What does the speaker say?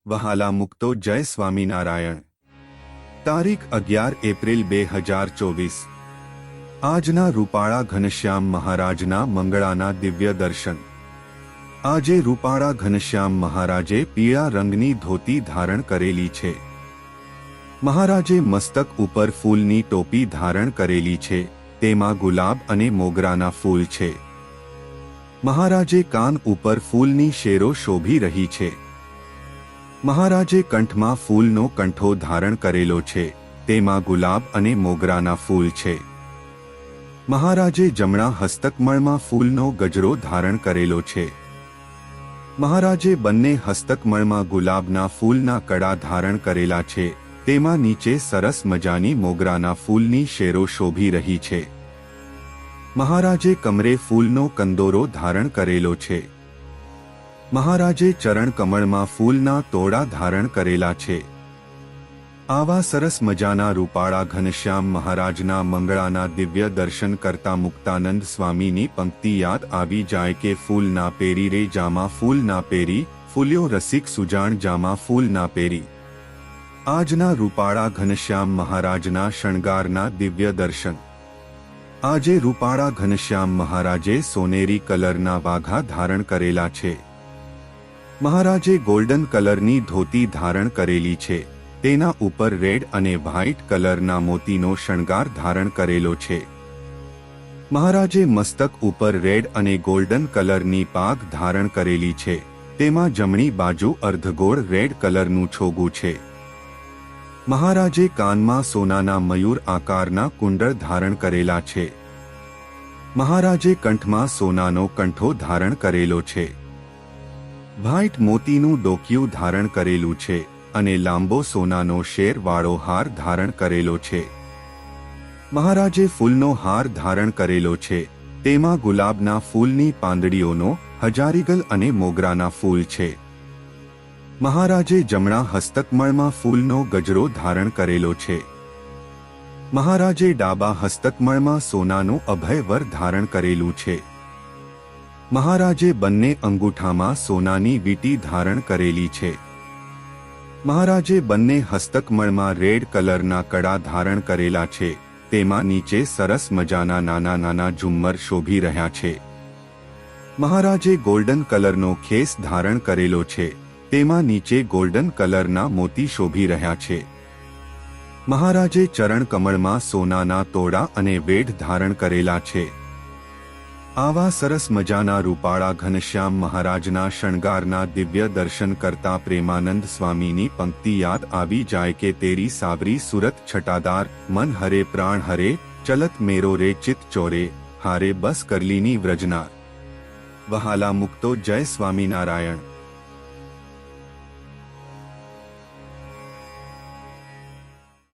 વહાલા મુક્તો જય સ્વામિનારાયણ। તારીખ 11 એપ્રિલ 2024। આજના રૂપાળા ઘનશ્યામ મહારાજના મંગળાના દિવ્ય દર્શન। આજે રૂપાળા ઘનશ્યામ મહારાજે પીળા રંગની ધોતી ધારણ કરેલી છે। મહારાજે મસ્તક ઉપર ફૂલની ટોપી ધારણ કરેલી છે, તેમાં ગુલાબ અને મોગરાના ફૂલ છે। મહારાજે કાન ઉપર ફૂલની શેરો શોભી રહી છે। મહારાજે કંઠમાં ફૂલનો કંઠો ધારણ કરેલો છે, તેમાં ગુલાબ અને મોગરાના ફૂલ છે। મહારાજે જમણા હસ્તકમળમાં ફૂલનો ગજરો ધારણ કરેલો છે। મહારાજે બંને હસ્તકમળમાં ગુલાબના ફૂલના કડા ધારણ કરેલા છે, તેમાં નીચે સરસ મજાની મોગરાના ફૂલની શેરો શોભી રહી છે। મહારાજે કમરે ફૂલનો કંદોરો ધારણ કરેલો છે। મહારાજે ચરણ કમળમાં ફૂલના તોડા ધારણ કરેલા છે। આવા સરસ મજાના રૂપાળા ઘનશ્યામ મહારાજના મંગળાના દિવ્ય દર્શન કરતા મુક્તાનંદ સ્વામીની પંક્તિ યાદ આવી જાય કે ફૂલ ના પેરી રે જામાં ફૂલ ના પેરી, ફૂલ્યો રસિક સુજાણ જામાં ફૂલ ના પેરી। આજના રૂપાળા ઘનશ્યામ મહારાજના શણગારના દિવ્ય દર્શન। આજે રૂપાળા ઘનશ્યામ મહારાજે સોનેરી કલરના વાઘા ધારણ કરેલા છે। મહારાજે ગોલ્ડન કલરની ધોતી ધારણ કરેલી છે, તેના ઉપર રેડ અને વ્હાઇટ કલરના મોતીનો શણગાર ધારણ કરેલો છે। મહારાજે મસ્તક ઉપર રેડ અને ગોલ્ડન કલરની પાઘ ધારણ કરેલી છે, તેમાં જમણી બાજુ અર્ધગોળ રેડ કલરનું છોગું છે। મહારાજે કાનમાં સોનાના મયુર આકારના કુંડળ ધારણ કરેલા છે। મહારાજે કંઠમાં સોનાનો કંઠો ધારણ કરેલો છે। વ્હાઇટ મોતીનું ડોકિયું ધારણ કરેલું છે અને લાંબો સોનાનો શેરવાળો હાર ધારણ કરેલો છે। મહારાજે ફૂલનો હાર ધારણ કરેલો છે, તેમાં ગુલાબના ફૂલની પાંદડીઓનો, હજારીગલ અને મોગરાના ફૂલ છે। મહારાજે જમણા હસ્તકમળમાં ફૂલનો ગજરો ધારણ કરેલો છે। મહારાજે ડાબા હસ્તકમળમાં સોનાનું અભયવર ધારણ કરેલું છે। મહારાજે બંને અંગૂઠામાં સોનાની વીંટી ધારણ કરેલી છે। મહારાજે બંને હસ્તકમળમાં રેડ કલરના કડા ધારણ કરેલા છે, તેમાં નીચે સરસ મજાના નાના નાના ઝુમ્મર શોભી રહ્યા છે। મહારાજે ગોલ્ડન કલરનો ખેસ ધારણ કરેલો છે, તેમાં નીચે ગોલ્ડન કલરના મોતી શોભી રહ્યા છે। મહારાજે ચરણ કમળમાં સોનાના તોડા અને વેઢ ધારણ કરેલા છે। આવા સરસ મજાના રૂપાળા ઘનશ્યામ મહારાજના શણગારના દિવ્ય દર્શન કરતા પ્રેમાનંદ સ્વામીની પંક્તિ યાદ આવી જાય કે તેરી સાવરી સુરત છટાદાર, મન હરે પ્રાણ હરે, ચલત મેરો રે ચિત ચોરે, હારે બસ કરલીની વ્રજનાર। વહાલા મુક્તો જય સ્વામિનારાયણ।